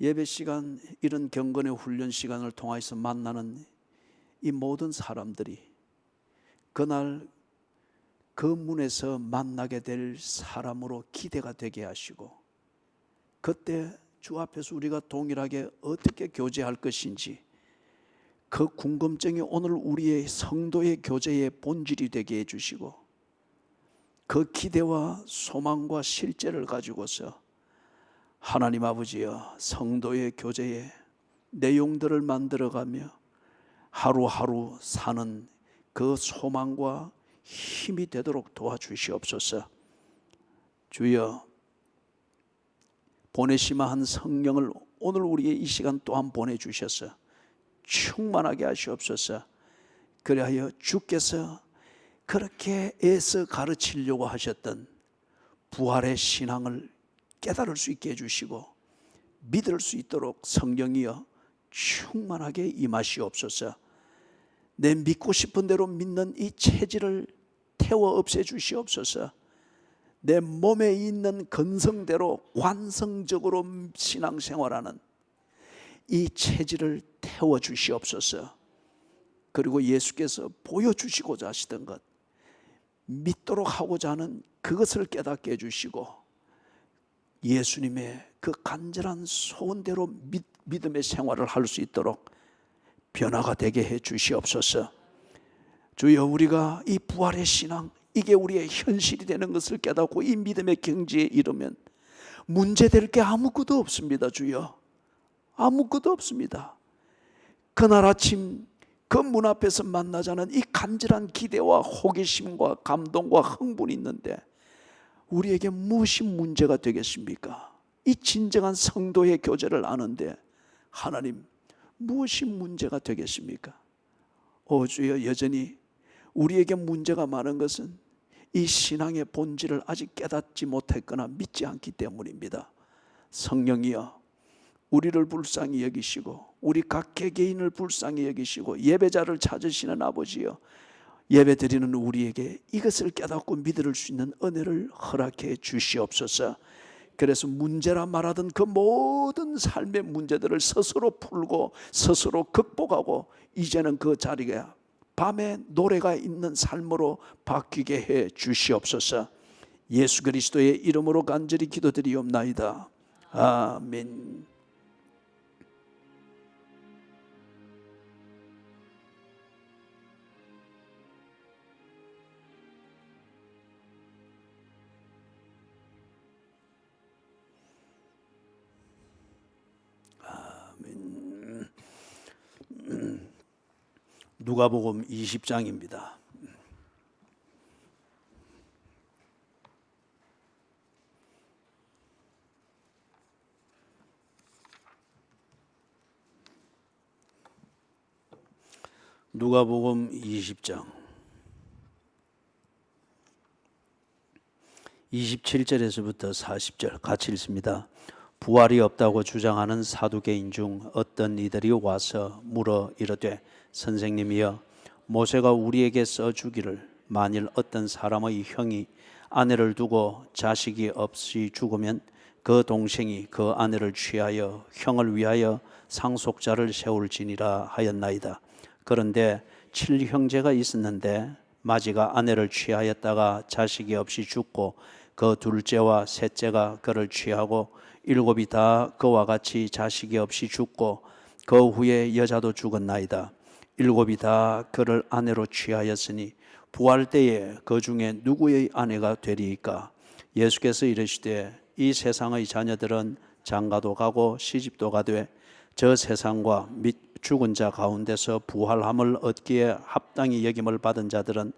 예배 시간, 이런 경건의 훈련 시간을 통해서 만나는 이 모든 사람들이 그날 그 문에서 만나게 될 사람으로 기대가 되게 하시고, 그때 주 앞에서 우리가 동일하게 어떻게 교제할 것인지, 그 궁금증이 오늘 우리의 성도의 교제의 본질이 되게 해주시고, 그 기대와 소망과 실제를 가지고서 하나님 아버지여, 성도의 교제의 내용들을 만들어가며 하루하루 사는 그 소망과 힘이 되도록 도와주시옵소서. 주여, 보내심한 한 성령을 오늘 우리의 이 시간 또한 보내주셔서 충만하게 하시옵소서. 그리하여 주께서 그렇게 애써 가르치려고 하셨던 부활의 신앙을 깨달을 수 있게 해주시고 믿을 수 있도록 성령이여 충만하게 임하시옵소서. 내 믿고 싶은 대로 믿는 이 체질을 태워 없애주시옵소서. 내 몸에 있는 근성대로 관성적으로 신앙생활하는 이 체질을 태워주시옵소서. 그리고 예수께서 보여주시고자 하시던 것, 믿도록 하고자 하는 그것을 깨닫게 해주시고, 예수님의 그 간절한 소원대로 믿음의 생활을 할 수 있도록 변화가 되게 해 주시옵소서. 주여, 우리가 이 부활의 신앙, 이게 우리의 현실이 되는 것을 깨닫고 이 믿음의 경지에 이르면 문제될 게 아무것도 없습니다. 주여, 아무것도 없습니다. 그날 아침 그 문 앞에서 만나자는 이 간절한 기대와 호기심과 감동과 흥분이 있는데 우리에게 무엇이 문제가 되겠습니까? 이 진정한 성도의 교제를 아는데 하나님, 무엇이 문제가 되겠습니까? 주여, 여전히 우리에게 문제가 많은 것은 이 신앙의 본질을 아직 깨닫지 못했거나 믿지 않기 때문입니다. 성령이여, 우리를 불쌍히 여기시고 우리 각 개개인을 불쌍히 여기시고 예배자를 찾으시는 아버지여, 예배드리는 우리에게 이것을 깨닫고 믿을 수 있는 은혜를 허락해 주시옵소서. 그래서 문제라 말하던 그 모든 삶의 문제들을 스스로 풀고 스스로 극복하고 이제는 그 자리에 밤에 노래가 있는 삶으로 바뀌게 해 주시옵소서. 예수 그리스도의 이름으로 간절히 기도드리옵나이다. 아멘. 누가복음 20장입니다. 누가복음 20장 27절에서부터 40절 같이 읽습니다. 부활이 없다고 주장하는 사두개인 중 어떤 이들이 와서 물어 이르되, 선생님이여, 모세가 우리에게 써주기를 만일 어떤 사람의 형이 아내를 두고 자식이 없이 죽으면 그 동생이 그 아내를 취하여 형을 위하여 상속자를 세울지니라 하였나이다. 그런데 7형제가 있었는데 마지가 아내를 취하였다가 자식이 없이 죽고 그 둘째와 셋째가 그를 취하고 7이 다 그와 같이 자식이 없이 죽고 그 후에 여자도 죽었나이다. 7이 다 그를 아내로 취하였으니 부활 때에 그 중에 누구의 아내가 되리이까? 예수께서 이르시되, 이 세상의 자녀들은 장가도 가고 시집도 가되 저 세상과 및 죽은 자 가운데서 부활함을 얻기에 합당히 여김을 받은 자들은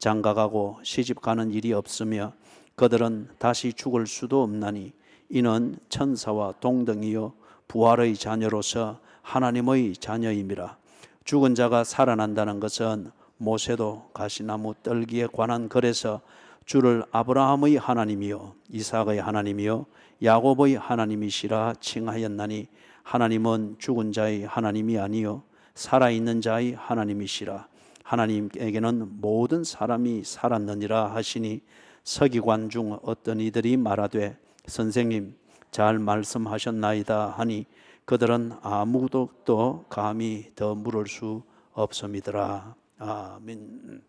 장가가고 시집가는 일이 없으며 그들은 다시 죽을 수도 없나니 이는 천사와 동등이요 부활의 자녀로서 하나님의 자녀임이라. 죽은 자가 살아난다는 것은 모세도 가시나무 떨기에 관한 글에서 주를 아브라함의 하나님이요 이삭의 하나님이요 야곱의 하나님이시라 칭하였나니 하나님은 죽은 자의 하나님이 아니요 살아있는 자의 하나님이시라. 하나님에게는 모든 사람이 살았느니라 하시니 서기관 중 어떤 이들이 말하되, 선생님, 잘 말씀하셨나이다 하니 그들은 아무도 또 감히 더 물을 수 없음이더라. 아멘.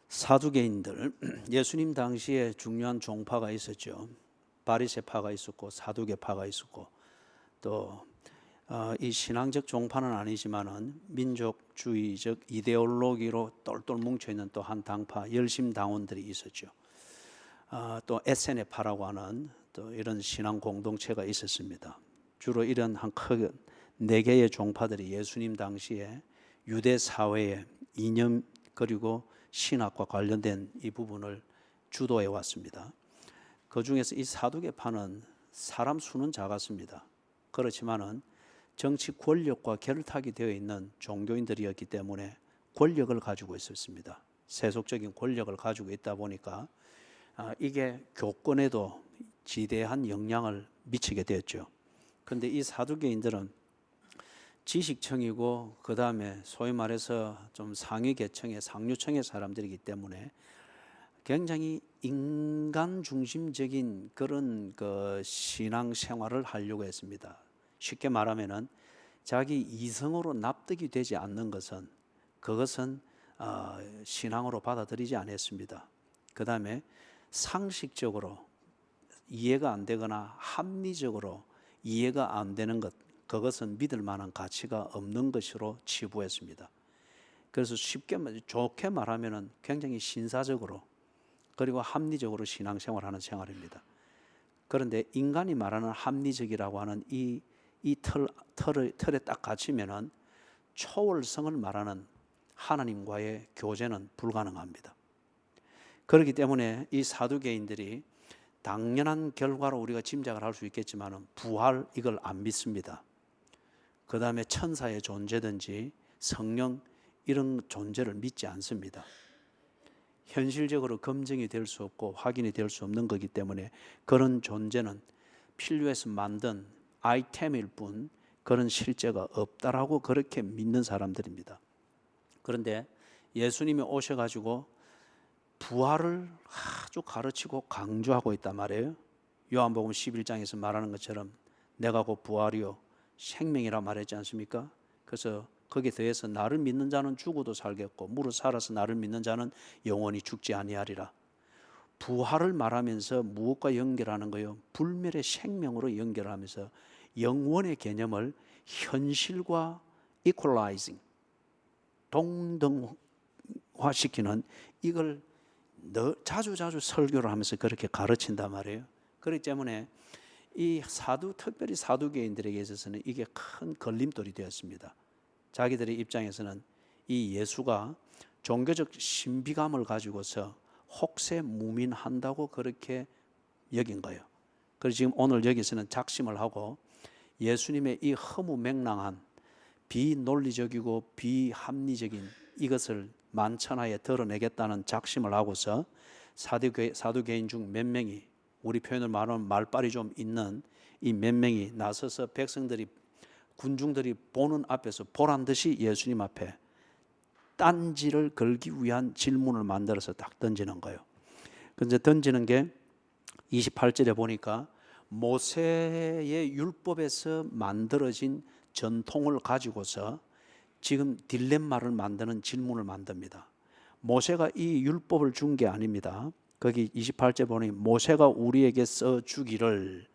사두개인들, 예수님 당시에 중요한 종파가 있었죠. 바리새파가 있었고 사두개파가 있었고, 또 이 신앙적 종파는 아니지만은 민족주의적 이데올로기로 똘똘 뭉쳐있는 또 한 당파, 열심당원들이 있었죠. 또 에세네파라고 하는 또 이런 신앙 공동체가 있었습니다. 주로 이런 한 큰 4개의 종파들이 예수님 당시에 유대 사회의 이념 그리고 신학과 관련된 이 부분을 주도해 왔습니다. 그 중에서 이 사두개파는 사람 수는 작았습니다. 그렇지만은 정치 권력과 결탁이 되어 있는 종교인들이었기 때문에 권력을 가지고 있었습니다. 세속적인 권력을 가지고 있다 보니까 이게 교권에도 지대한 영향을 미치게 되었죠. 그런데 이 사두개인들은 지식층이고 그 다음에 소위 말해서 좀 상위 계층의 상류층의 사람들이기 때문에 굉장히 인간 중심적인 그런 그 신앙 생활을 하려고 했습니다. 쉽게 말하면은 자기 이성으로 납득이 되지 않는 것은 그것은 신앙으로 받아들이지 않았습니다. 그 다음에 상식적으로 이해가 안 되거나 합리적으로 이해가 안 되는 것, 그것은 믿을 만한 가치가 없는 것으로 치부했습니다. 그래서 좋게 말하면은 굉장히 신사적으로 그리고 합리적으로 신앙생활하는 생활입니다. 그런데 인간이 말하는 합리적이라고 하는 이 틀에 딱 갇히면은 초월성을 말하는 하나님과의 교제는 불가능합니다. 그렇기 때문에 이 사두개인들이 당연한 결과로 우리가 짐작을 할 수 있겠지만 부활 이걸 안 믿습니다. 그 다음에 천사의 존재든지 성령 이런 존재를 믿지 않습니다. 현실적으로 검증이 될 수 없고 확인이 될 수 없는 거기 때문에 그런 존재는 필요해서 만든 아이템일 뿐 그런 실제가 없다라고 그렇게 믿는 사람들입니다. 그런데 예수님이 오셔가지고 부활을 아주 가르치고 강조하고 있단 말이에요. 요한복음 11장에서 말하는 것처럼 내가 곧 부활이요 생명이라 말했지 않습니까? 그래서 거기에 더해서 나를 믿는 자는 죽어도 살겠고 무릇 살아서 나를 믿는 자는 영원히 죽지 아니하리라. 부활을 말하면서 무엇과 연결하는 거예요? 불멸의 생명으로 연결하면서 영원의 개념을 현실과 equalizing, 동등화시키는 이걸 자주 설교를 하면서 그렇게 가르친단 말이에요. 그렇기 때문에 이 특별히 사두개인들에게 있어서는 이게 큰 걸림돌이 되었습니다. 자기들의 입장에서는 이 예수가 종교적 신비감을 가지고서 혹세무민한다고 그렇게 여긴 거예요. 그래서 지금 오늘 여기서는 작심을 하고 예수님의 이 허무맹랑한 비논리적이고 비합리적인 이것을 만천하에 드러내겠다는 작심을 하고서 사두개인 중 몇 명이, 우리 표현을 말하면 말빨이 좀 있는 이 몇 명이 나서서 백성들이, 군중들이 보는 앞에서 보란 듯이 예수님 앞에 딴지를 걸기 위한 질문을 만들어서 딱 던지는 거예요. 근데 던지는 게 28절에 보니까 모세의 율법에서 만들어진 전통을 가지고서 지금 딜레마를 만드는 질문을 만듭니다. 모세가 이 율법을 준 게 아닙니다. 거기 28절 보니 모세가 우리에게 써 주기를,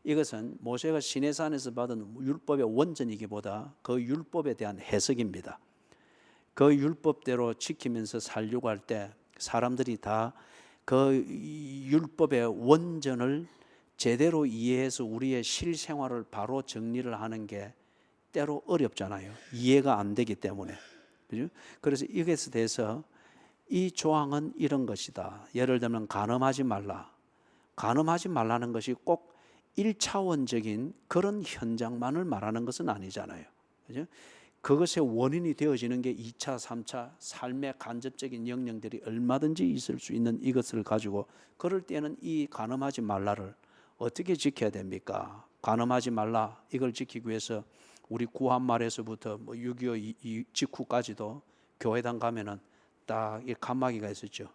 이것은 모세가 시내산에서 받은 율법의 원전이기보다 그 율법에 대한 해석입니다. 그 율법대로 지키면서 살려고 할 때 사람들이 다 그 율법의 원전을 제대로 이해해서 우리의 실생활을 바로 정리를 하는 게 때로 어렵잖아요. 이해가 안 되기 때문에. 그죠? 그래서 이것에 대해서 이 조항은 이런 것이다. 예를 들면 간음하지 말라. 간음하지 말라는 것이 꼭 1차원적인 그런 현장만을 말하는 것은 아니잖아요. 그죠? 그것의 원인이 되어지는 게 2차, 3차 삶의 간접적인 영역들이 얼마든지 있을 수 있는 이것을 가지고 그럴 때는 이 간음하지 말라를 어떻게 지켜야 됩니까? 간음하지 말라 이걸 지키기 위해서 우리 구한말에서부터 6.25 직후까지도 교회당 가면은 딱 이 칸막이가 있었죠.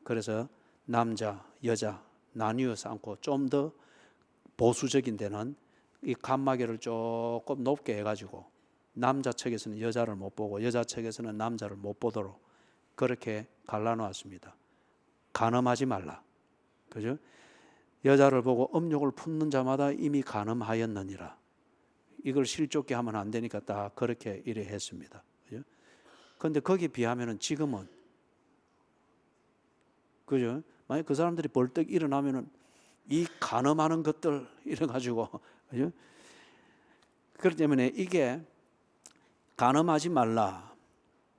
그래서 남자, 여자 나뉘어서 앉고 좀 더 보수적인 데는 이 칸막이를 조금 높게 해가지고 남자 측에서는 여자를 못 보고 여자 측에서는 남자를 못 보도록 그렇게 갈라놓았습니다. 간음하지 말라. 그죠? 여자를 보고 음욕을 품는 자마다 이미 간음하였느니라. 이걸 실족게 하면 안 되니까 딱 그렇게 이래 했습니다. 그죠? 그런데 거기에 비하면은 지금은, 그죠? 만약 그 사람들이 벌떡 일어나면은 이 간음하는 것들 이래가지고, 그죠? 그렇기 때문에 이게 간음하지 말라.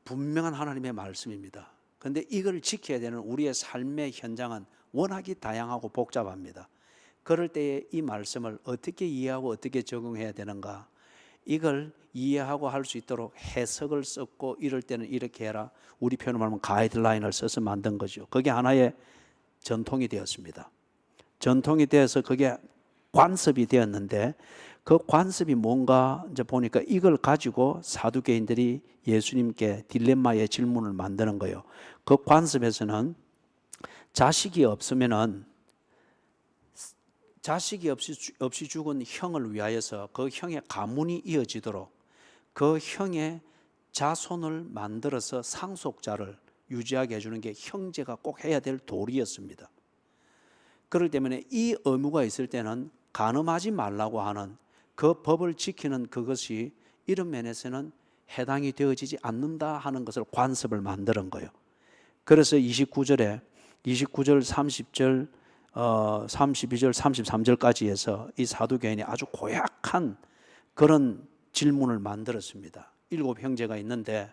분명한 하나님의 말씀입니다. 그런데 이걸 지켜야 되는 우리의 삶의 현장은 워낙에 다양하고 복잡합니다. 그럴 때에 이 말씀을 어떻게 이해하고 어떻게 적용해야 되는가, 이걸 이해하고 할 수 있도록 해석을 썼고, 이럴 때는 이렇게 해라, 우리 표현으로 말하면 가이드라인을 써서 만든 거죠. 그게 하나의 전통이 되었습니다. 전통이 되어서 그게 관습이 되었는데, 그 관습이 뭔가 이제 보니까 이걸 가지고 사두개인들이 예수님께 딜레마의 질문을 만드는 거예요. 그 관습에서는 자식이 없으면은 자식이 없이 죽은 형을 위하여서 그 형의 가문이 이어지도록 그 형의 자손을 만들어서 상속자를 유지하게 해주는 게 형제가 꼭 해야 될 도리였습니다. 그렇기 때문에 이 의무가 있을 때는 간음하지 말라고 하는 그 법을 지키는 그것이 이런 면에서는 해당이 되어지지 않는다 하는 것을 관습을 만드는 거예요. 그래서 29절 30절 32절 33절까지 해서 이 사두개인이 아주 고약한 그런 질문을 만들었습니다. 7 형제가 있는데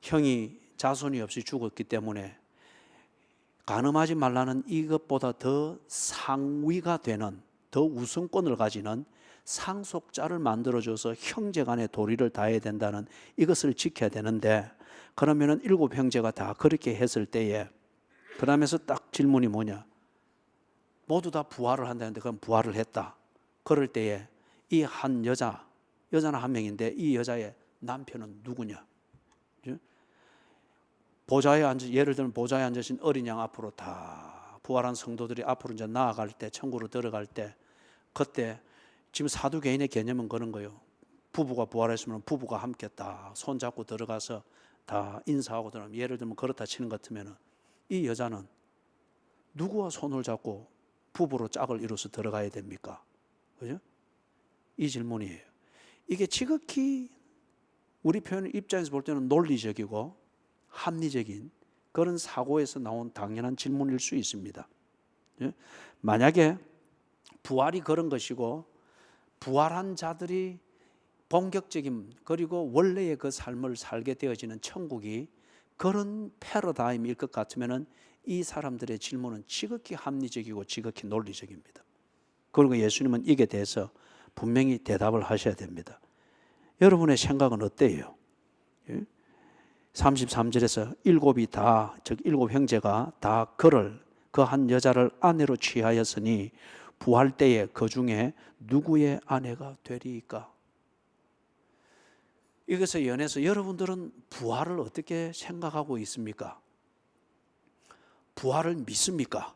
형이 자손이 없이 죽었기 때문에 간음하지 말라는 이것보다 더 상위가 되는, 더 우선권을 가지는 상속자를 만들어줘서 형제간의 도리를 다해야 된다는 이것을 지켜야 되는데, 그러면은 7 형제가 다 그렇게 했을 때에 그러면서 딱 질문이 뭐냐, 모두 다 부활을 한다는데 그럼 부활을 했다. 그럴 때에 이 한 여자는 한 명인데 이 여자의 남편은 누구냐? 보좌에 예를 들면 보좌에 앉으신 어린 양 앞으로 다 부활한 성도들이 앞으로 이제 나아갈 때, 천국으로 들어갈 때, 그때 지금 사두개인의 개념은 그런 거예요. 부부가 부활했으면 부부가 함께 다 손잡고 들어가서 다 인사하고 들어가면, 예를 들면 그렇다 치는 것 같으면 이 여자는 누구와 손을 잡고 부부로 짝을 이루어서 들어가야 됩니까? 그죠? 이 질문이에요. 이게 지극히 우리 표현 입장에서 볼 때는 논리적이고 합리적인 그런 사고에서 나온 당연한 질문일 수 있습니다. 만약에 부활이 그런 것이고 부활한 자들이 본격적인 그리고 원래의 그 삶을 살게 되어지는 천국이 그런 패러다임일 것 같으면 이 사람들의 질문은 지극히 합리적이고 지극히 논리적입니다. 그리고 예수님은 이게 대해서 분명히 대답을 하셔야 됩니다. 여러분의 생각은 어때요? 33절에서 7이 다, 즉 7 형제가 다 그를, 그 한 여자를 아내로 취하였으니 부활 때에 그 중에 누구의 아내가 되리이까? 이것에 연해서 여러분들은 부활을 어떻게 생각하고 있습니까? 부활을 믿습니까?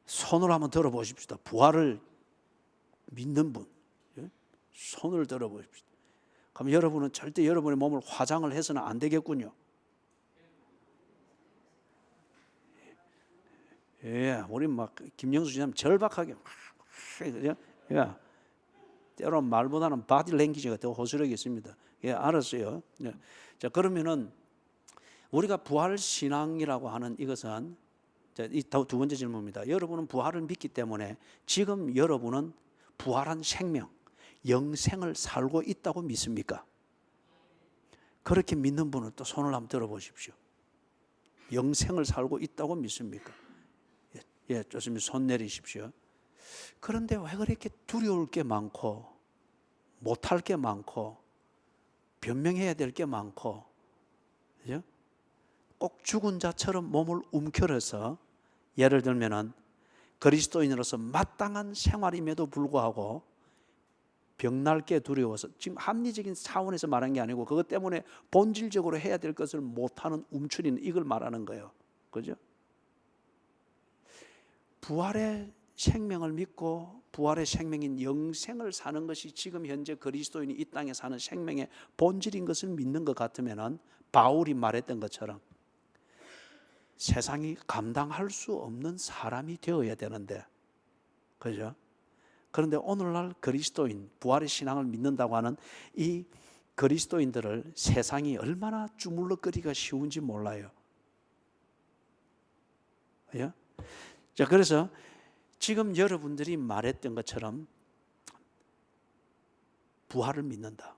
손을 한번 들어보십시다. 부활을 믿는 분, 손을 들어보십시다. 그럼 여러분은 절대 여러분의 몸을 화장을 해서는 안 되겠군요. 예, 우리 막 김영수 지사님 절박하게 그죠? 예, 때로 말보다는 바디 랭귀지가 더 호소력이 있습니다. 예, 알았어요. 예. 자, 그러면은 우리가 부활 신앙이라고 하는 이것은, 이 두 번째 질문입니다. 여러분은 부활을 믿기 때문에 지금 여러분은 부활한 생명, 영생을 살고 있다고 믿습니까? 그렇게 믿는 분은 또 손을 한번 들어보십시오. 영생을 살고 있다고 믿습니까? 예, 좋습니다. 손 내리십시오. 그런데 왜 그렇게 두려울 게 많고 못할 게 많고 변명해야 될 게 많고, 그죠? 꼭 죽은 자처럼 몸을 움켜려서, 예를 들면은 그리스도인으로서 마땅한 생활임에도 불구하고 병날 게 두려워서, 지금 합리적인 차원에서 말한 게 아니고 그것 때문에 본질적으로 해야 될 것을 못하는 움츠리는, 이걸 말하는 거예요. 그죠? 부활의 생명을 믿고 부활의 생명인 영생을 사는 것이 지금 현재 그리스도인이 이 땅에 사는 생명의 본질인 것을 믿는 것 같으면 바울이 말했던 것처럼 세상이 감당할 수 없는 사람이 되어야 되는데, 그죠? 그런데 오늘날 그리스도인, 부활의 신앙을 믿는다고 하는 이 그리스도인들을 세상이 얼마나 주물럭거리기가 쉬운지 몰라요. 예? 자, 그래서 지금 여러분들이 말했던 것처럼 부활을 믿는다.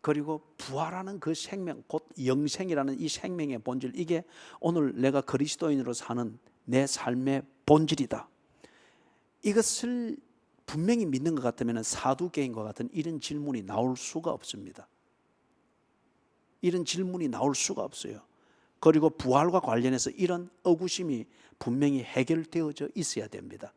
그리고 부활하는 그 생명, 곧 영생이라는 이 생명의 본질, 이게 오늘 내가 그리스도인으로 사는 내 삶의 본질이다. 이것을 분명히 믿는 것 같으면 사두개인과 같은 이런 질문이 나올 수가 없습니다. 이런 질문이 나올 수가 없어요. 그리고 부활과 관련해서 이런 의구심이 분명히 해결되어져 있어야 됩니다.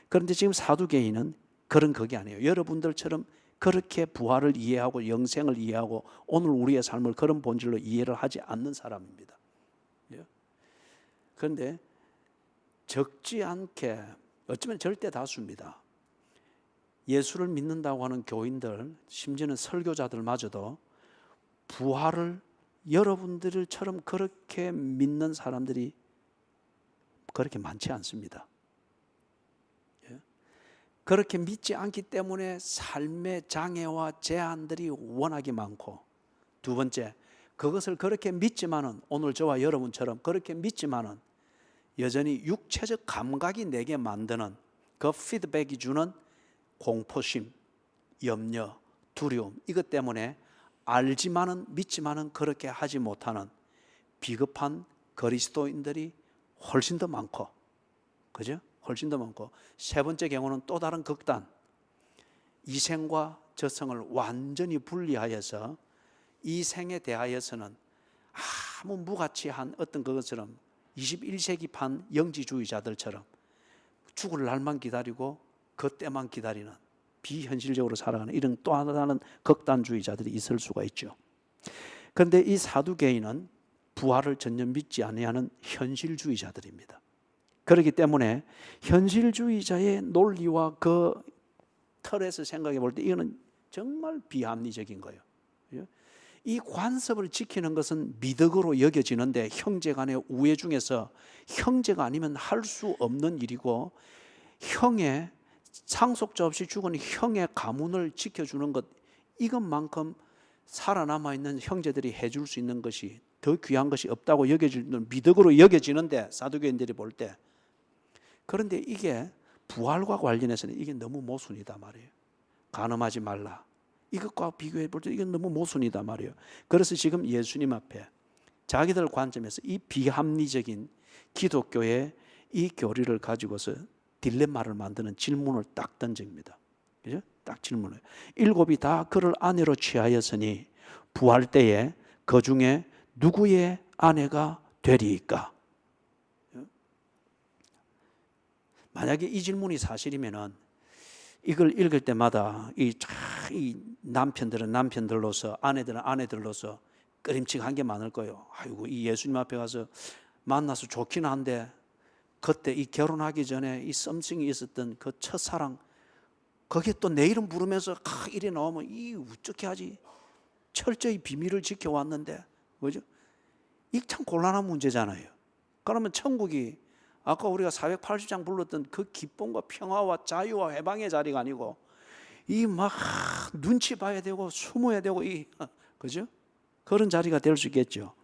그런데 지금 사두개인은 그런 그게 아니에요. 여러분들처럼 그렇게 부활을 이해하고 영생을 이해하고 오늘 우리의 삶을 그런 본질로 이해를 하지 않는 사람입니다. 그런데 적지 않게, 어쩌면 절대 다수입니다. 예수를 믿는다고 하는 교인들, 심지어는 설교자들마저도 부활을 여러분들처럼 그렇게 믿는 사람들이 그렇게 많지 않습니다. 그렇게 믿지 않기 때문에 삶의 장애와 제한들이 워낙에 많고, 두 번째, 그것을 그렇게 믿지만은, 오늘 저와 여러분처럼 그렇게 믿지만은 여전히 육체적 감각이 내게 만드는 그 피드백이 주는 공포심, 염려, 두려움, 이것 때문에 알지만은 믿지만은 그렇게 하지 못하는 비겁한 그리스도인들이 훨씬 더 많고, 그죠? 훨씬 더 많고, 세 번째 경우는 또 다른 극단, 이생과 저생을 완전히 분리하여서 이생에 대하여서는 아무 무가치한 어떤 그것처럼 21세기판 영지주의자들처럼 죽을 날만 기다리고 그 때만 기다리는, 비현실적으로 살아가는 이런 또 하나는 극단주의자들이 있을 수가 있죠. 그런데 이 사두개인은 부활을 전혀 믿지 아니하는 현실주의자들입니다. 그렇기 때문에 현실주의자의 논리와 그 틀에서 생각해 볼 때 이거는 정말 비합리적인 거예요. 이 관습을 지키는 것은 미덕으로 여겨지는데, 형제 간의 우애 중에서 형제가 아니면 할 수 없는 일이고, 형의 상속자 없이 죽은 형의 가문을 지켜주는 것, 이것만큼 살아남아 있는 형제들이 해줄 수 있는 것이 더 귀한 것이 없다고 여겨지는 미덕으로 여겨지는데, 사두개인들이 볼 때. 그런데 이게 부활과 관련해서는 이게 너무 모순이다 말이에요. 간음하지 말라, 이것과 비교해 볼 때 이건 너무 모순이다 말이에요. 그래서 지금 예수님 앞에 자기들 관점에서 이 비합리적인 기독교의 이 교리를 가지고서 딜레마를 만드는 질문을 딱 던집니다. 그죠? 딱 질문을. 일곱이 다 그를 아내로 취하였으니 부활 때에 그 중에 누구의 아내가 되리이까? 만약에 이 질문이 사실이면은 이걸 읽을 때마다 이 남편들은 남편들로서, 아내들은 아내들로서 꺼림칙한 게 많을 거예요. 아이고, 이 예수님 앞에 가서 만나서 좋긴 한데 그때 이 결혼하기 전에 이 썸씽이 있었던 그 첫사랑, 거기에 또 내 이름 부르면서 이래 나오면 이 어떻게 하지? 철저히 비밀을 지켜왔는데, 뭐죠? 이 참 곤란한 문제잖아요. 그러면 천국이 아까 우리가 480장 불렀던 그 기쁨과 평화와 자유와 해방의 자리가 아니고 이 막 눈치 봐야 되고 숨어야 되고 그죠? 그런 자리가 될 수 있겠죠.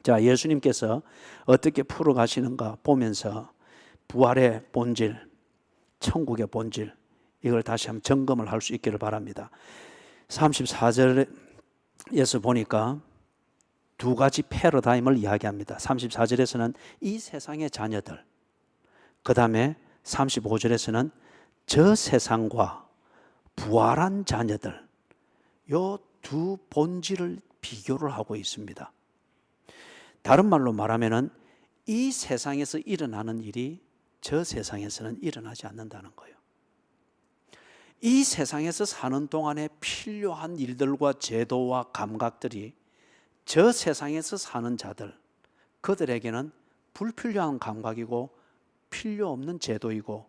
자, 예수님께서 어떻게 풀어가시는가 보면서 부활의 본질, 천국의 본질, 이걸 다시 한번 점검을 할 수 있기를 바랍니다. 34절에서 보니까 두 가지 패러다임을 이야기합니다. 34절에서는 이 세상의 자녀들, 그 다음에 35절에서는 저 세상과 부활한 자녀들, 이 두 본질을 비교를 하고 있습니다. 다른 말로 말하면 이 세상에서 일어나는 일이 저 세상에서는 일어나지 않는다는 거예요. 이 세상에서 사는 동안에 필요한 일들과 제도와 감각들이 저 세상에서 사는 자들, 그들에게는 불필요한 감각이고 필요 없는 제도이고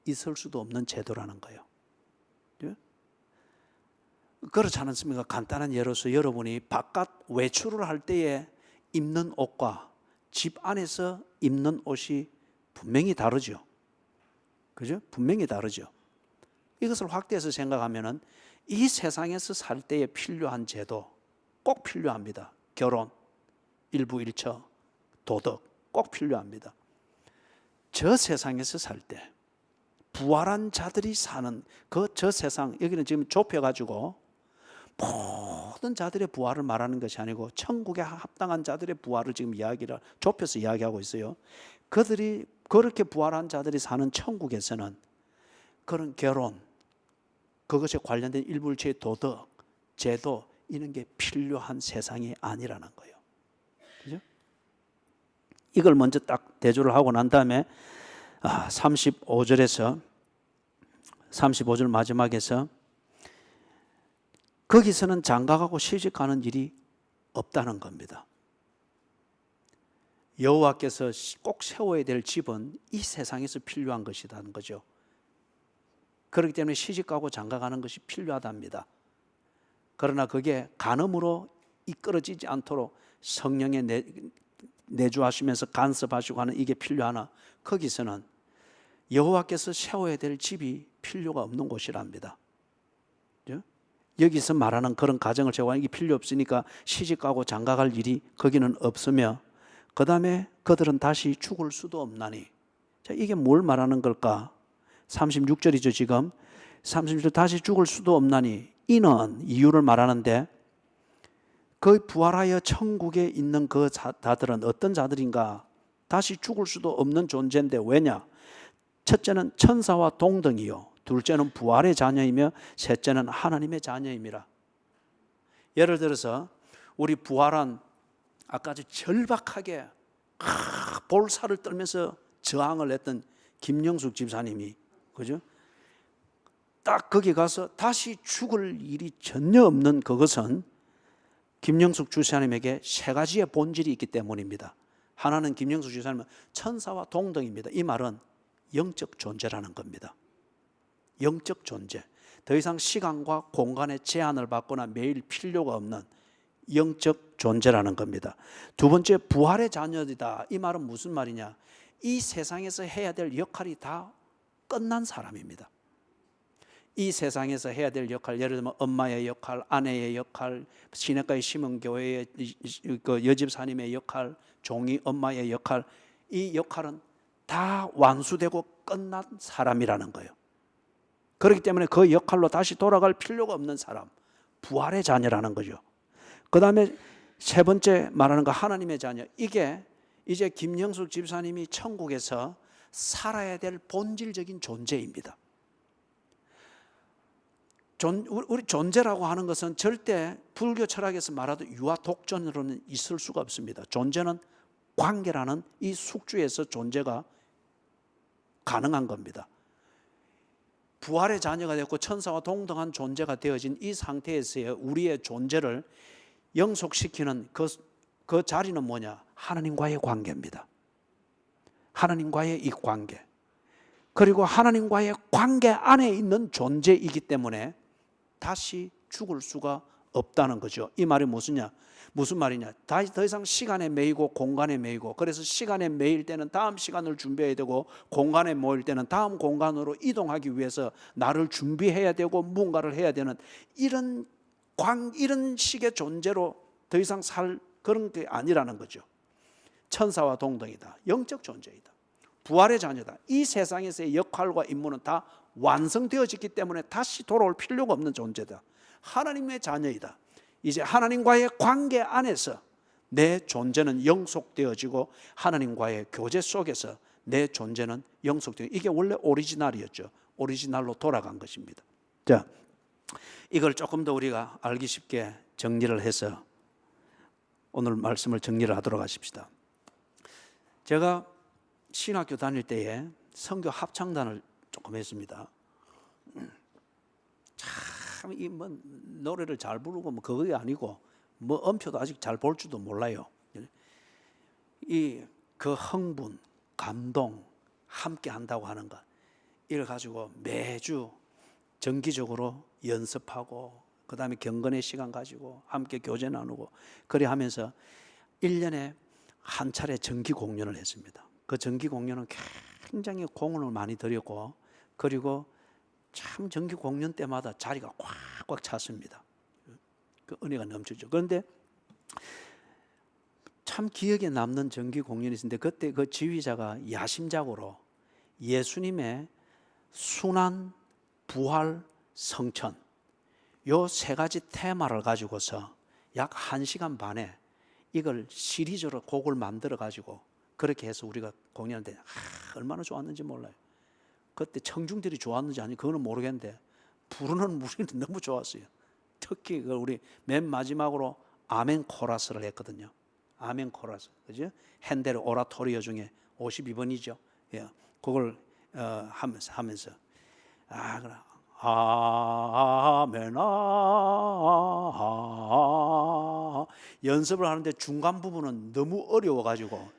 있을 수도 없는 제도라는 거예요. 예? 그렇지 않습니까? 간단한 예로서 여러분이 바깥 외출을 할 때에 입는 옷과 집 안에서 입는 옷이 분명히 다르죠. 그죠? 분명히 다르죠. 이것을 확대해서 생각하면은 이 세상에서 살 때에 필요한 제도 꼭 필요합니다. 결혼, 일부 일처, 도덕 꼭 필요합니다. 저 세상에서 살 때 부활한 자들이 사는 저 세상, 여기는 지금 좁혀가지고 모든 자들의 부활을 말하는 것이 아니고 천국에 합당한 자들의 부활을 지금 좁혀서 이야기하고 있어요. 그들이 그렇게 부활한 자들이 사는 천국에서는 그런 결혼, 그것에 관련된 일부일체의 도덕, 제도 이런 게 필요한 세상이 아니라는 거예요. 그죠? 이걸 먼저 딱 대조를 하고 난 다음에 35절 마지막에서 거기서는 장가가고 시집가는 일이 없다는 겁니다. 여호와께서 꼭 세워야 될 집은 이 세상에서 필요한 것이라는 거죠. 그렇기 때문에 시집가고 장가가는 것이 필요하답니다. 그러나 그게 간음으로 이끌어지지 않도록 성령의 내주하시면서 간섭하시고 하는 이게 필요하나 거기서는 여호와께서 세워야 될 집이 필요가 없는 곳이랍니다. 여기서 말하는 그런 가정을 세워야 이게 필요 없으니까 시집가고 장가갈 일이 거기는 없으며 그 다음에 그들은 다시 죽을 수도 없나니. 자, 이게 뭘 말하는 걸까? 36절이죠 지금. 36절 다시 죽을 수도 없나니 이는 이유를 말하는데 그 부활하여 천국에 있는 그 자들은 어떤 자들인가? 다시 죽을 수도 없는 존재인데 왜냐? 첫째는 천사와 동등이요 둘째는 부활의 자녀이며 셋째는 하나님의 자녀임이라. 예를 들어서 우리 부활한 아까 아주 절박하게 볼살을 떨면서 저항을 했던 김영숙 집사님이 그죠? 딱 거기 가서 다시 죽을 일이 전혀 없는 그것은 김영숙 집사님에게 세 가지의 본질이 있기 때문입니다. 하나는 김영숙 집사님은 천사와 동등입니다. 이 말은 영적 존재라는 겁니다. 영적 존재. 더 이상 시간과 공간의 제한을 받거나 매일 필요가 없는 영적 존재라는 겁니다. 두 번째, 부활의 자녀이다. 이 말은 무슨 말이냐? 이 세상에서 해야 될 역할이 다 끝난 사람입니다. 이 세상에서 해야 될 역할, 예를 들면 엄마의 역할, 아내의 역할, 시냇가의 심은교회의 그 여집사님의 역할, 종이 엄마의 역할, 이 역할은 다 완수되고 끝난 사람이라는 거예요. 그렇기 때문에 그 역할로 다시 돌아갈 필요가 없는 사람, 부활의 자녀라는 거죠. 그 다음에 세 번째 말하는 거 하나님의 자녀. 이게 이제 김영숙 집사님이 천국에서 살아야 될 본질적인 존재입니다. 우리 존재라고 하는 것은 절대 불교 철학에서 말하도 유아 독존으로는 있을 수가 없습니다. 존재는 관계라는 이 숙주에서 존재가 가능한 겁니다. 부활의 자녀가 되었고 천사와 동등한 존재가 되어진 이 상태에서의 우리의 존재를 영속시키는 그 자리는 뭐냐? 하나님과의 관계입니다. 하나님과의 이 관계. 그리고 하나님과의 관계 안에 있는 존재이기 때문에 다시 죽을 수가 없다는 거죠. 이 말이 무슨 말이냐? 더 이상 시간에 매이고 공간에 매이고, 그래서 시간에 매일 때는 다음 시간을 준비해야 되고 공간에 모일 때는 다음 공간으로 이동하기 위해서 나를 준비해야 되고 뭔가를 해야 되는 이런 식의 존재로 더 이상 살 그런 게 아니라는 거죠. 천사와 동등이다. 영적 존재이다. 부활의 자녀다. 이 세상에서의 역할과 임무는 다 완성되어졌기 때문에 다시 돌아올 필요가 없는 존재다. 하나님의 자녀이다. 이제 하나님과의 관계 안에서 내 존재는 영속되어지고 하나님과의 교제 속에서 내 존재는 영속되어, 이게 원래 오리지널이었죠. 오리지널로 돌아간 것입니다. 자, 이걸 조금 더 우리가 알기 쉽게 정리를 해서 오늘 말씀을 정리를 하도록 하십시다. 제가 신학교 다닐 때에 선교 합창단을 조금 했습니다. 참 이 뭐 노래를 잘 부르고 뭐 그게 아니고 뭐 음표도 아직 잘 볼 줄도 몰라요. 이 그 흥분, 감동, 함께 한다고 하는 것, 이걸 가지고 매주 정기적으로 연습하고 그 다음에 경건의 시간 가지고 함께 교제 나누고 그래 하면서 1년에 한 차례 정기 공연을 했습니다. 그 정기 공연은 굉장히 공헌을 많이 들였고, 그리고 참 정기 공연 때마다 자리가 꽉꽉 찼습니다. 그 은혜가 넘치죠. 그런데 참 기억에 남는 정기 공연이 있었는데, 그때 그 지휘자가 야심작으로 예수님의 순환, 부활, 성천 요 세 가지 테마를 가지고서 약 1시간 반에 이걸 시리즈로 곡을 만들어 가지고 그렇게 해서 우리가 공연하는데 얼마나 좋았는지 몰라요. 그때 청중들이 좋았는지 아니 그거는 모르겠는데 부르는 우리는 너무 좋았어요. 특히 우리 맨 마지막으로 아멘 코러스를 했거든요. 아멘 코러스, 그죠? 핸델 오라토리오 중에 52번이죠. 예, 그걸 하면서 아멘 연습을 하는데 중간 부분은 너무 어려워가지고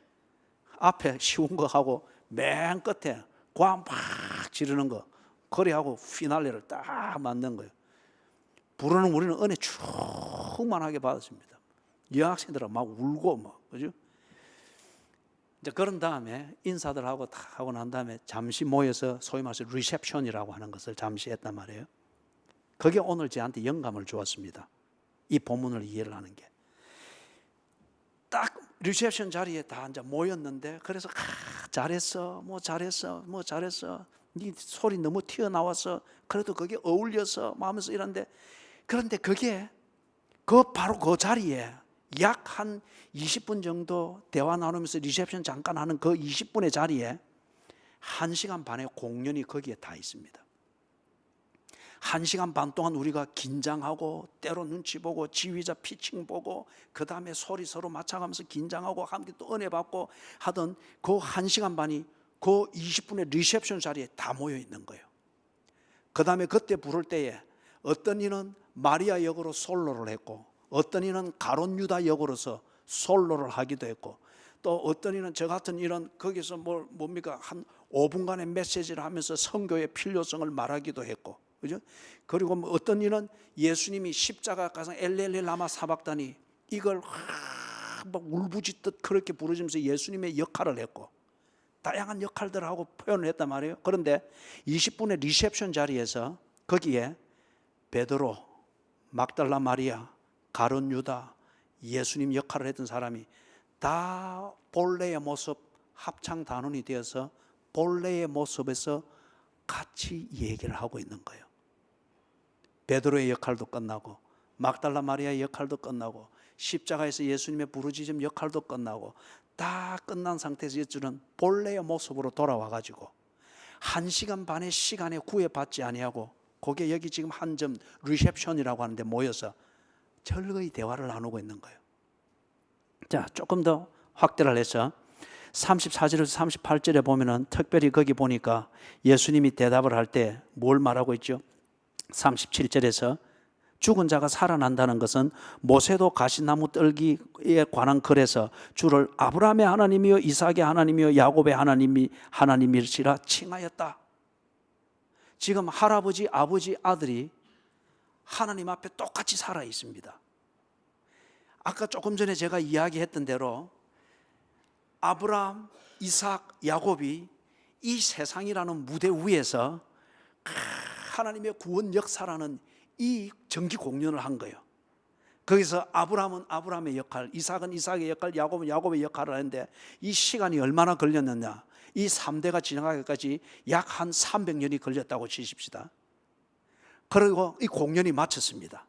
앞에 쉬운 거 하고 맨 끝에 고함 팍 지르는 거 그래 하고 피날레를 딱 만든 거예요. 부르는 우리는 은혜 충만하게 받았습니다. 여학생들은 막 울고 막, 그죠? 이제 그런 다음에 인사들 하고 다 하고 난 다음에 잠시 모여서 소위 말해서 리셉션이라고 하는 것을 잠시 했단 말이에요. 그게 오늘 저한테 영감을 주었습니다. 이 본문을 이해를 하는 게. 딱 리셉션 자리에 다 이제 모였는데, 그래서 잘했어, 뭐 잘했어, 뭐 잘했어, 네 소리 너무 튀어나와서 그래도 그게 어울려서 뭐 하면서 이런데, 그런데 그게 바로 그 자리에 약 한 20분 정도 대화 나누면서 리셉션 잠깐 하는 그 20분의 자리에 1시간 반의 공연이 거기에 다 있습니다. 1시간 반 동안 우리가 긴장하고 때로 눈치 보고 지휘자 피칭 보고 그 다음에 소리 서로 맞춰가면서 긴장하고 함께 또 은혜 받고 하던 그 1시간 반이 그 20분의 리셉션 자리에 다 모여 있는 거예요. 그 다음에 그때 부를 때에 어떤 이는 마리아 역으로 솔로를 했고, 어떤 이는 가론 유다 역으로서 솔로를 하기도 했고, 또 어떤 이는 저 같은 이런 거기서 뭡니까 한 5분간의 메시지를 하면서 선교의 필요성을 말하기도 했고, 그죠? 그리고 어떤 이는 예수님이 십자가 가상 엘렐레 라마 사박다니 이걸 막 울부짖듯 그렇게 부르면서 예수님의 역할을 했고, 다양한 역할들을 하고 표현을 했단 말이에요. 그런데 20분의 리셉션 자리에서 거기에 베드로, 막달라 마리아, 가룟 유다, 예수님 역할을 했던 사람이 다 본래의 모습 합창 단원이 되어서 본래의 모습에서 같이 얘기를 하고 있는 거예요. 베드로의 역할도 끝나고 막달라 마리아의 역할도 끝나고 십자가에서 예수님의 부르짖음 역할도 끝나고 다 끝난 상태에서 예수는 본래의 모습으로 돌아와가지고 1시간 반의 시간에 구애받지 아니하고 거기에 여기 지금 한 점 리셉션이라고 하는데 모여서 즐거이 대화를 나누고 있는 거예요. 자, 조금 더 확대를 해서 34절에서 38절에 보면은 특별히 거기 보니까 예수님이 대답을 할 때 뭘 말하고 있죠? 37절에서 죽은 자가 살아난다는 것은 모세도 가시나무 떨기에 관한 글에서 주를 아브라함의 하나님이요 이삭의 하나님이요 야곱의 하나님이시라 칭하였다. 지금 할아버지, 아버지, 아들이 하나님 앞에 똑같이 살아 있습니다. 아까 조금 전에 제가 이야기했던 대로 아브라함, 이삭, 야곱이 이 세상이라는 무대 위에서 하나님의 구원 역사라는 이 정기 공연을 한 거예요. 거기서 아브라함은 아브라함의 역할, 이삭은 이삭의 역할, 야곱은 야곱의 역할을 하는데 이 시간이 얼마나 걸렸느냐? 이 3대가 지나가기까지 약 한 300년이 걸렸다고 치십시다. 그리고 이 공연이 마쳤습니다.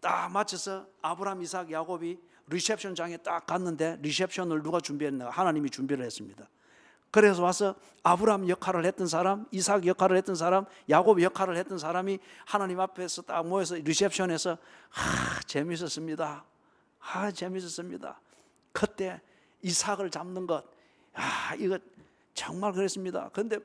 딱 마쳐서 아브라함, 이삭, 야곱이 리셉션장에 딱 갔는데 리셉션을 누가 준비했나? 하나님이 준비를 했습니다. 그래서 와서 아브라함 역할을 했던 사람, 이삭 역할을 했던 사람, 야곱 역할을 했던 사람이 하나님 앞에서 딱 모여서 리셉션에서 재밌었습니다. 재밌었습니다. 그때 이삭을 잡는 것, 이거 정말 그랬습니다. 그런데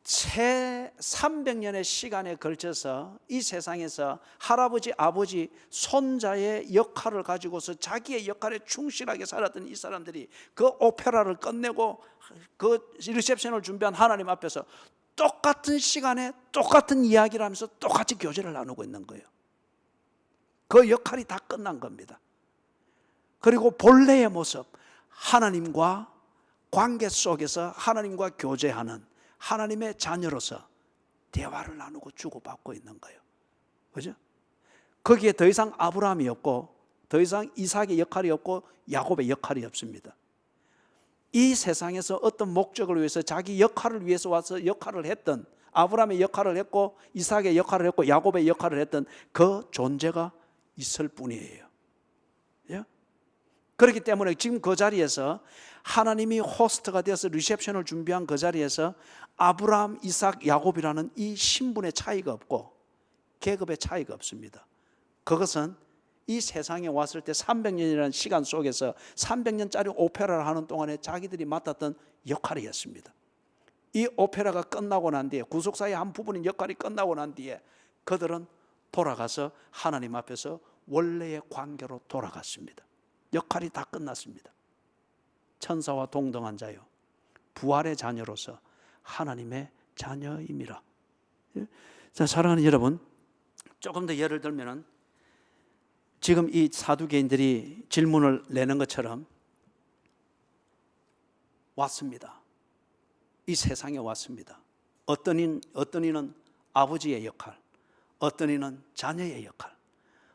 채 300년의 시간에 걸쳐서 이 세상에서 할아버지, 아버지, 손자의 역할을 가지고서 자기의 역할에 충실하게 살았던 이 사람들이 그 오페라를 끝내고 그 리셉션을 준비한 하나님 앞에서 똑같은 시간에 똑같은 이야기를 하면서 똑같이 교제를 나누고 있는 거예요. 그 역할이 다 끝난 겁니다. 그리고 본래의 모습, 하나님과 관계 속에서 하나님과 교제하는 하나님의 자녀로서 대화를 나누고 주고받고 있는 거예요. 그죠? 거기에 더 이상 아브라함이 없고 더 이상 이삭의 역할이 없고 야곱의 역할이 없습니다. 이 세상에서 어떤 목적을 위해서 자기 역할을 위해서 와서 역할을 했던, 아브라함의 역할을 했고 이삭의 역할을 했고 야곱의 역할을 했던 그 존재가 있을 뿐이에요. 그렇기 때문에 지금 그 자리에서 하나님이 호스트가 되어서 리셉션을 준비한 그 자리에서 아브라함, 이삭, 야곱이라는 이 신분의 차이가 없고 계급의 차이가 없습니다. 그것은 이 세상에 왔을 때 300년이라는 시간 속에서 300년짜리 오페라를 하는 동안에 자기들이 맡았던 역할이었습니다. 이 오페라가 끝나고 난 뒤에, 구속사의 한 부분인 역할이 끝나고 난 뒤에 그들은 돌아가서 하나님 앞에서 원래의 관계로 돌아갔습니다. 역할이 다 끝났습니다. 천사와 동등한 자요, 부활의 자녀로서 하나님의 자녀임이라. 자, 사랑하는 여러분, 조금 더 예를 들면은 지금 이 사두개인들이 질문을 내는 것처럼 왔습니다. 이 세상에 왔습니다. 어떤 이는 아버지의 역할, 어떤 이는 자녀의 역할,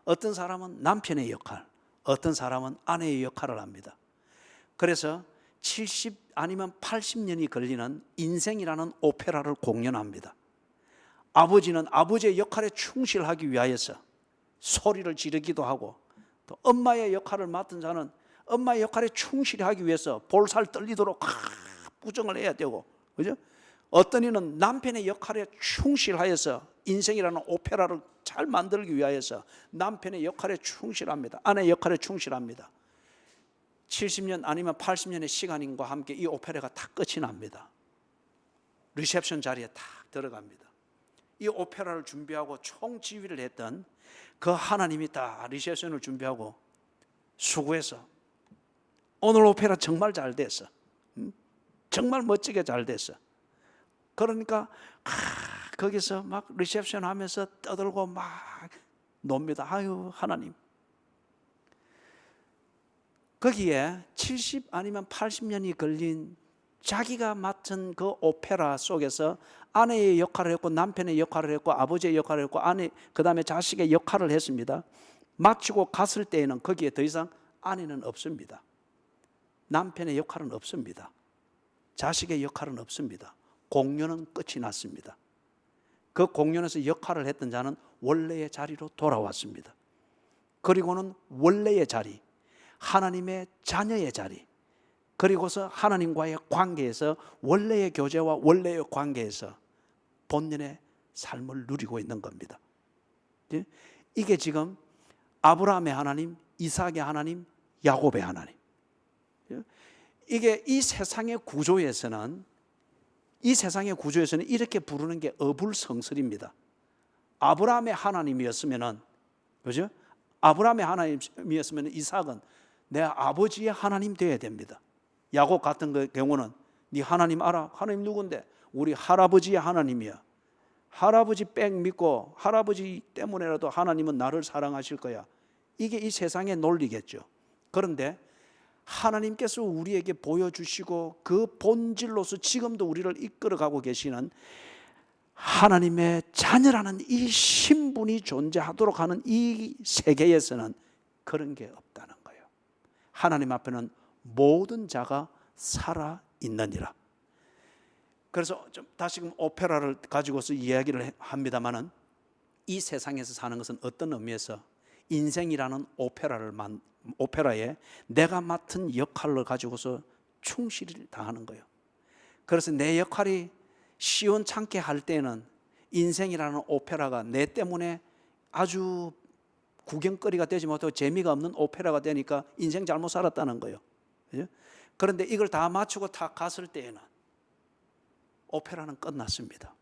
어떤 사람은 남편의 역할, 어떤 사람은 아내의 역할을 합니다. 그래서 70 아니면 80년이 걸리는 인생이라는 오페라를 공연합니다. 아버지는 아버지의 역할에 충실하기 위하여서 소리를 지르기도 하고, 또 엄마의 역할을 맡은 자는 엄마의 역할에 충실히 하기 위해서 볼살 떨리도록 부정을 해야 되고, 그죠? 어떤 이는 남편의 역할에 충실하여서 인생이라는 오페라를 잘 만들기 위하여서 남편의 역할에 충실합니다. 아내의 역할에 충실합니다. 70년 아니면 80년의 시간과 함께 이 오페라가 다 끝이 납니다. 리셉션 자리에 딱 들어갑니다. 이 오페라를 준비하고 총지휘를 했던 그 하나님이 딱 리셉션을 준비하고 수고해서 오늘 오페라 정말 잘 됐어, 정말 멋지게 잘 됐어. 그러니까 거기서 막 리셉션 하면서 떠들고 막 놉니다. 아유, 하나님. 거기에 70 아니면 80년이 걸린 자기가 맡은 그 오페라 속에서 아내의 역할을 했고 남편의 역할을 했고 아버지의 역할을 했고 그 다음에 자식의 역할을 했습니다. 마치고 갔을 때에는 거기에 더 이상 아내는 없습니다. 남편의 역할은 없습니다. 자식의 역할은 없습니다. 공연은 끝이 났습니다. 그 공연에서 역할을 했던 자는 원래의 자리로 돌아왔습니다. 그리고는 원래의 자리, 하나님의 자녀의 자리, 그리고서 하나님과의 관계에서 원래의 교제와 원래의 관계에서 본연의 삶을 누리고 있는 겁니다. 이게 지금 아브라함의 하나님, 이삭의 하나님, 야곱의 하나님. 이게 이 세상의 구조에서는 이렇게 부르는 게 어불성설입니다. 아브라함의 하나님이었으면은, 그죠? 아브라함의 하나님이었으면 이삭은 내 아버지의 하나님 되어야 됩니다. 야곱 같은 경우는 네 하나님 알아? 하나님 누군데? 우리 할아버지의 하나님이야. 할아버지 백 믿고 할아버지 때문에라도 하나님은 나를 사랑하실 거야. 이게 이 세상의 논리겠죠. 그런데 하나님께서 우리에게 보여주시고 그 본질로서 지금도 우리를 이끌어가고 계시는 하나님의 자녀라는 이 신분이 존재하도록 하는 이 세계에서는 그런 게 없다는 거예요. 하나님 앞에는 모든 자가 살아있느니라. 그래서 좀 다시금 오페라를 가지고서 이야기를 합니다마는 이 세상에서 사는 것은 어떤 의미에서 인생이라는 오페라에 내가 맡은 역할을 가지고서 충실히 다하는 거예요. 그래서 내 역할이 시원찮게 할 때는 인생이라는 오페라가 내 때문에 아주 구경거리가 되지 못하고 재미가 없는 오페라가 되니까 인생 잘못 살았다는 거예요. 그런데 이걸 다 마치고 다 갔을 때에는 오페라는 끝났습니다.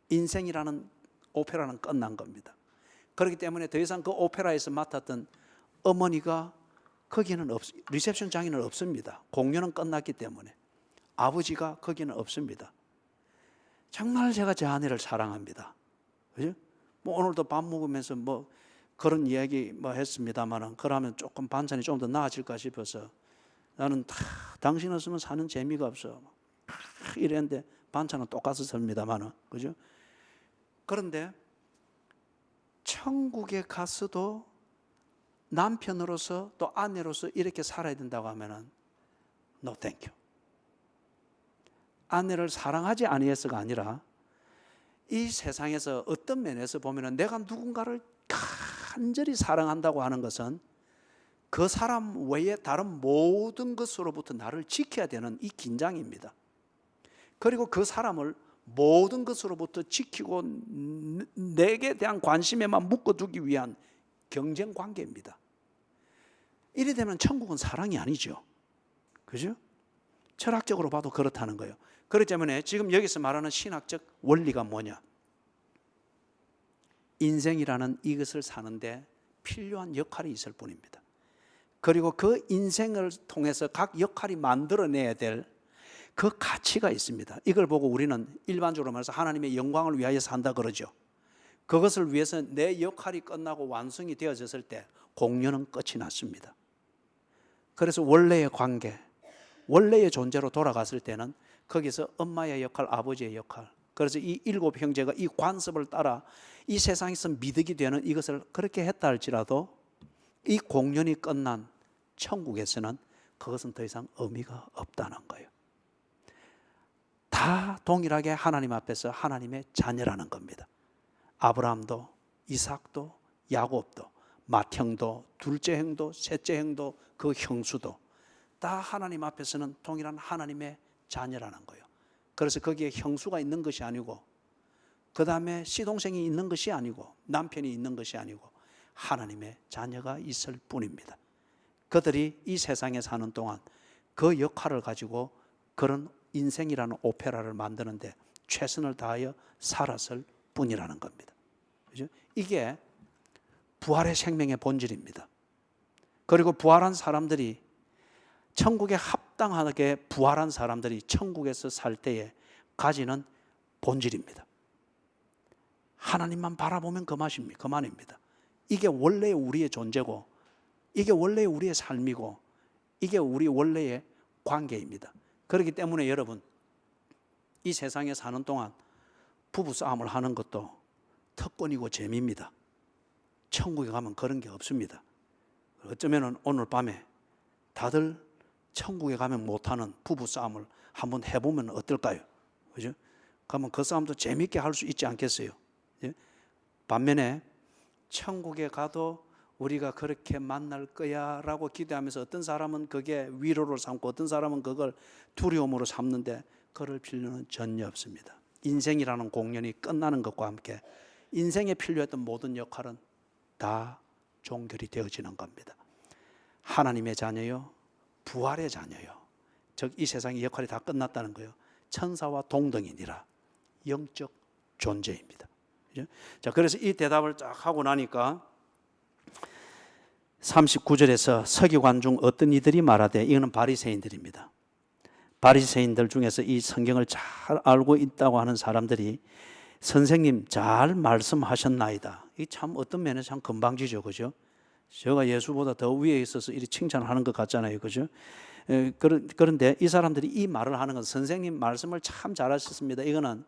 인생이라는 오페라는 끝난 겁니다. 그렇기 때문에 더 이상 그 오페라에서 맡았던 어머니가 거기는 리셉션장에는 없습니다. 공연은 끝났기 때문에. 아버지가 거기는 없습니다. 정말 제가 제 아내를 사랑합니다. 그죠? 뭐 오늘도 밥 먹으면서 뭐 그런 이야기 뭐 했습니다만은, 그러면 조금 반찬이 좀 더 나아질까 싶어서 나는 당신 없으면 사는 재미가 없어 이랬는데 반찬은 똑같았습니다만은, 그죠? 그런데 천국에 가서도 남편으로서 또 아내로서 이렇게 살아야 된다고 하면은 no thank you. 아내를 사랑하지 아니해서가 아니라 이 세상에서 어떤 면에서 보면은 내가 누군가를 간절히 사랑한다고 하는 것은 그 사람 외에 다른 모든 것으로부터 나를 지켜야 되는 이 긴장입니다. 그리고 그 사람을 모든 것으로부터 지키고 내게 대한 관심에만 묶어두기 위한 경쟁 관계입니다. 이래 되면 천국은 사랑이 아니죠. 그죠? 철학적으로 봐도 그렇다는 거예요. 그렇기 때문에 지금 여기서 말하는 신학적 원리가 뭐냐? 인생이라는 이것을 사는데 필요한 역할이 있을 뿐입니다. 그리고 그 인생을 통해서 각 역할이 만들어내야 될 그 가치가 있습니다. 이걸 보고 우리는 일반적으로 말해서 하나님의 영광을 위하여 산다 그러죠. 그것을 위해서 내 역할이 끝나고 완성이 되어졌을 때 공연은 끝이 났습니다. 그래서 원래의 관계, 원래의 존재로 돌아갔을 때는 거기서 엄마의 역할, 아버지의 역할, 그래서 이 7 형제가 이 관습을 따라 이 세상에서 미덕이 되는 이것을 그렇게 했다 할지라도 이 공연이 끝난 천국에서는 그것은 더 이상 의미가 없다는 거예요. 다 동일하게 하나님 앞에서 하나님의 자녀라는 겁니다. 아브라함도, 이삭도, 야곱도, 맏형도, 둘째 형도, 셋째 형도, 그 형수도 다 하나님 앞에서는 동일한 하나님의 자녀라는 거예요. 그래서 거기에 형수가 있는 것이 아니고, 그 다음에 시동생이 있는 것이 아니고, 남편이 있는 것이 아니고 하나님의 자녀가 있을 뿐입니다. 그들이 이 세상에 사는 동안 그 역할을 가지고 그런 인생이라는 오페라를 만드는데 최선을 다하여 살았을 뿐이라는 겁니다. 그죠? 이게 부활의 생명의 본질입니다. 그리고 부활한 사람들이, 천국에 합당하게 부활한 사람들이 천국에서 살 때에 가지는 본질입니다. 하나님만 바라보면 그만입니다. 이게 원래 우리의 존재고, 이게 원래 우리의 삶이고, 이게 우리 원래의 관계입니다. 그렇기 때문에 여러분, 이 세상에 사는 동안 부부싸움을 하는 것도 특권이고 재미입니다. 천국에 가면 그런 게 없습니다. 어쩌면 오늘 밤에 다들 천국에 가면 못하는 부부싸움을 한번 해보면 어떨까요? 그죠? 그러면 그 싸움도 재미있게 할 수 있지 않겠어요? 반면에 천국에 가도 우리가 그렇게 만날 거야 라고 기대하면서 어떤 사람은 그게 위로를 삼고 어떤 사람은 그걸 두려움으로 삼는데 그럴 필요는 전혀 없습니다. 인생이라는 공연이 끝나는 것과 함께 인생에 필요했던 모든 역할은 다 종결이 되어지는 겁니다. 하나님의 자녀요, 부활의 자녀요, 즉 이 세상의 역할이 다 끝났다는 거예요. 천사와 동등이니라, 영적 존재입니다. 그죠? 자, 그래서 이 대답을 쫙 하고 나니까 39절에서 서기관 중 어떤 이들이 말하되, 이거는 바리새인들입니다. 바리새인들 중에서 이 성경을 잘 알고 있다고 하는 사람들이, 선생님 잘 말씀하셨나이다. 이 참 어떤 면에서 참 건방지죠, 그죠? 제가 예수보다 더 위에 있어서 이렇게 칭찬하는 것 같잖아요, 그죠? 그런데 이 사람들이 이 말을 하는 건, 선생님 말씀을 참 잘하셨습니다, 이거는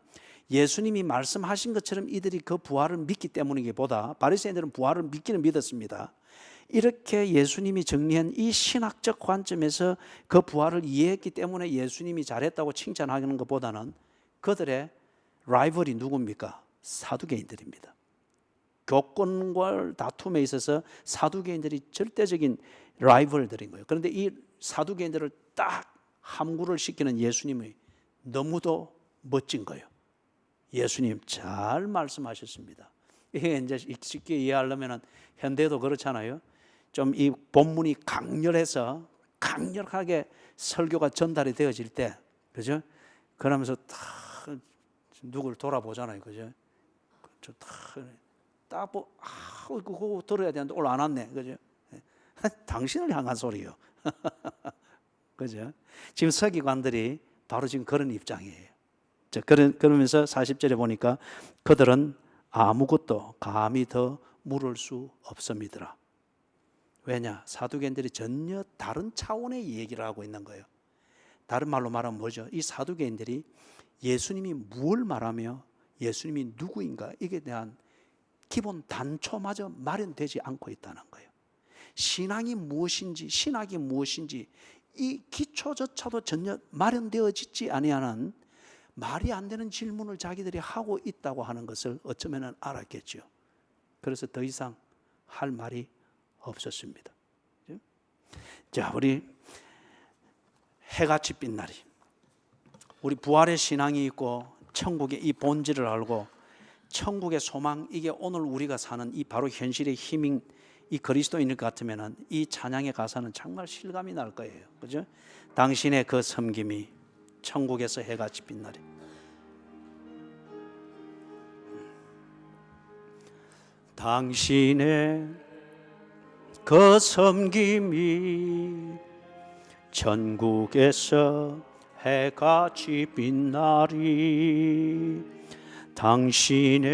예수님이 말씀하신 것처럼 이들이 그 부활을 믿기 때문이기보다, 바리새인들은 부활을 믿기는 믿었습니다. 이렇게 예수님이 정리한 이 신학적 관점에서 그 부활을 이해했기 때문에 예수님이 잘했다고 칭찬하는 것보다는 그들의 라이벌이 누굽니까? 사두개인들입니다. 교권과 다툼에 있어서 사두개인들이 절대적인 라이벌들인 거예요. 그런데 이 사두개인들을 딱 함구를 시키는 예수님이 너무도 멋진 거예요. 예수님 잘 말씀하셨습니다. 이게 이제 쉽게 이해하려면 현대도 그렇잖아요. 좀 이 본문이 강렬해서 강력하게 설교가 전달이 되어질 때, 그죠? 그러면서 다 누굴 돌아보잖아요, 그죠? 그거 들어야 되는데 오늘 안 왔네, 그죠? 당신을 향한 소리요. 그죠? 지금 서기관들이 바로 지금 그런 입장이에요. 그러면서 40절에 보니까 그들은 아무것도 감히 더 물을 수 없습니다. 왜냐? 사두개인들이 전혀 다른 차원의 얘기를 하고 있는 거예요. 다른 말로 말하면 뭐죠? 이 사두개인들이 예수님이 무엇을 말하며 예수님이 누구인가 이게 대한 기본 단초마저 마련되지 않고 있다는 거예요. 신앙이 무엇인지, 신학이 무엇인지 이 기초조차도 전혀 마련되어지지 아니하는 말이 안 되는 질문을 자기들이 하고 있다고 하는 것을 어쩌면 알았겠죠. 그래서 더 이상 할 말이 없었습니다. 자, 우리 해같이 빛나리, 우리 부활의 신앙이 있고 천국의 이 본질을 알고 천국의 소망, 이게 오늘 우리가 사는 이 바로 현실의 힘인 이 그리스도인일 것 같으면 이 찬양의 가사는 정말 실감이 날 거예요. 그죠? 당신의 그 섬김이 천국에서 해같이 빛나리. 당신의 그 섬김이 천국에서 해같이 빛나리. 당신의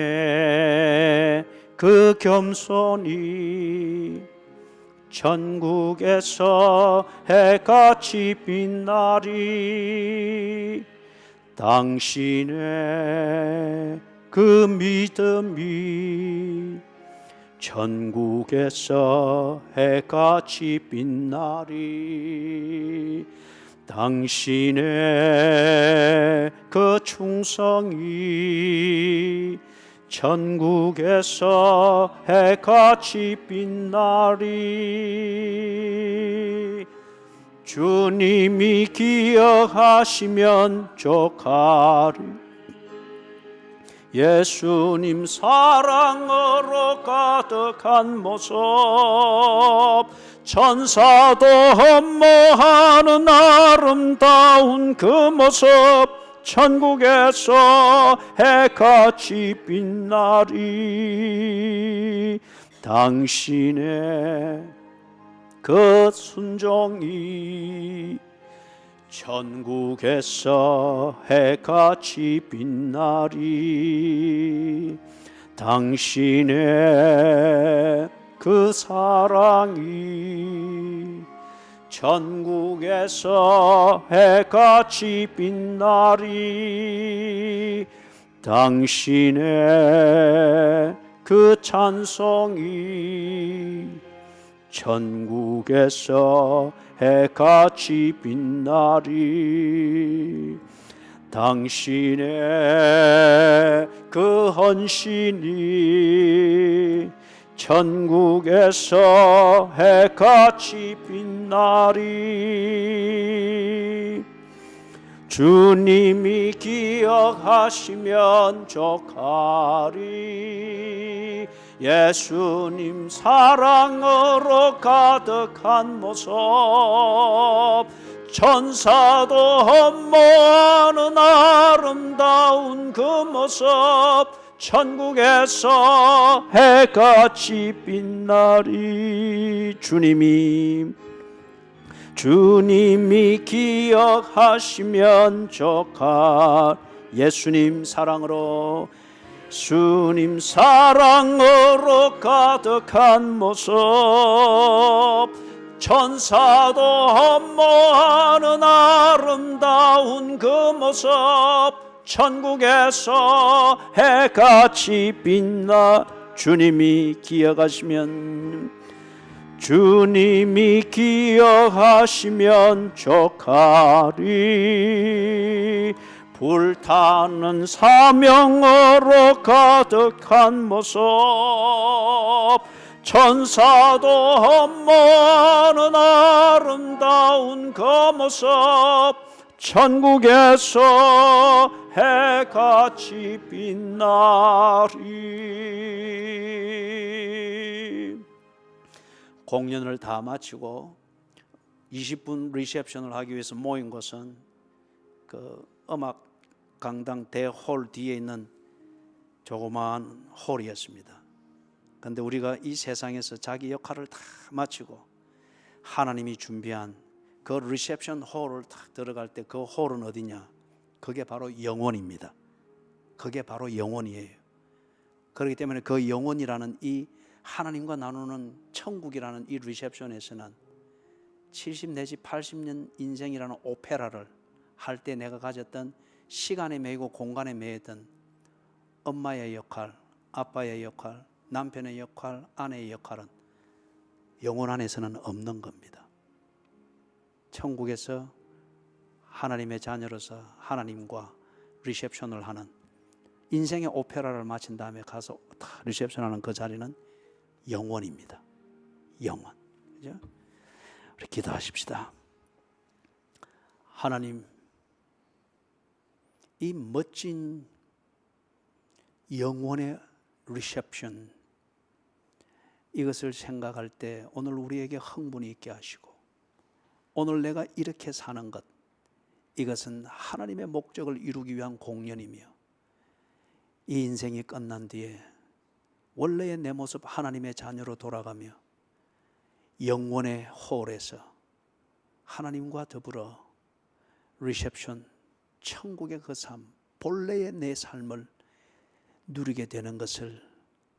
그 겸손이 천국에서 해같이 빛나리. 당신의 그 믿음이 천국에서 해같이 빛나리. 당신의 그 충성이 천국에서 해같이 빛나리. 주님이 기억하시면 좋가리. 예수님 사랑으로 가득한 모습, 천사도 흠모하는 아름다운 그 모습, 천국에서 해같이 빛나리. 당신의 그 순종이 천국에서 해같이 빛나리. 당신의 그 사랑이 천국에서 해같이 빛나리. 당신의 그 찬송이 천국에서 해같이 빛나리. 당신의 그 헌신이 천국에서 해같이 빛나리. 주님이 기억하시면 좋가리. 예수님 사랑으로 가득한 모습, 천사도 흠모하는 아름다운 그 모습, 천국에서 해같이 빛나리. 주님이 기억하시면 좋가. 예수님 사랑으로, 주님 사랑으로 가득한 모습, 천사도 흠모하는 아름다운 그 모습, 천국에서 해같이 빛나. 주님이 기억하시면, 주님이 기억하시면 좋가리. 불타는 사명으로 가득한 모습, 천사도 흠모하는 아름다운 그 모습, 천국에서 해같이 빛나리. 공연을 다 마치고 20분 리셉션을 하기 위해서 모인 것은 그 음악 강당 대홀 뒤에 있는 조그마한 홀이었습니다. 그런데 우리가 이 세상에서 자기 역할을 다 마치고 하나님이 준비한 그 리셉션 홀을 딱 들어갈 때 그 홀은 어디냐? 그게 바로 영혼입니다. 그게 바로 영혼이에요. 그렇기 때문에 그 영혼이라는 이 하나님과 나누는 천국이라는 이 리셉션에서는 70 내지 80년 인생이라는 오페라를 할 때 내가 가졌던 시간에 매이고 공간에 매였던 엄마의 역할, 아빠의 역할, 남편의 역할, 아내의 역할은 영혼 안에서는 없는 겁니다. 천국에서 하나님의 자녀로서 하나님과 리셉션을 하는 인생의 오페라를 마친 다음에 가서 리셉션하는 그 자리는 영원입니다. 영원. 그죠? 우리 기도하십시다. 하나님, 이 멋진 영원의 리셉션, 이것을 생각할 때 오늘 우리에게 흥분이 있게 하시고, 오늘 내가 이렇게 사는 것, 이것은 하나님의 목적을 이루기 위한 공연이며, 이 인생이 끝난 뒤에 원래의 내 모습 하나님의 자녀로 돌아가며 영원의 홀에서 하나님과 더불어 리셉션, 천국의 그 삶, 본래의 내 삶을 누리게 되는 것을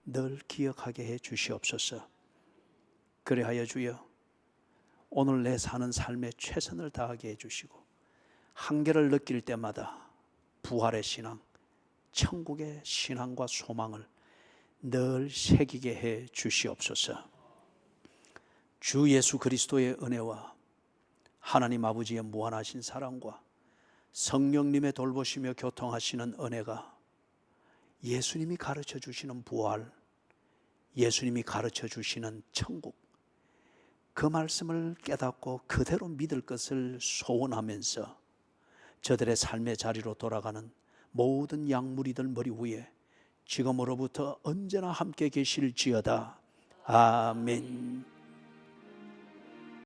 늘 기억하게 해 주시옵소서. 그리하여 주여, 오늘 내 사는 삶에 최선을 다하게 해 주시고, 한계를 느낄 때마다 부활의 신앙, 천국의 신앙과 소망을 늘 새기게 해 주시옵소서. 주 예수 그리스도의 은혜와 하나님 아버지의 무한하신 사랑과 성령님의 돌보시며 교통하시는 은혜가, 예수님이 가르쳐 주시는 부활, 예수님이 가르쳐 주시는 천국, 그 말씀을 깨닫고 그대로 믿을 것을 소원하면서 저들의 삶의 자리로 돌아가는 모든 양무리들 머리 위에 지금으로부터 언제나 함께 계실지어다. 아멘.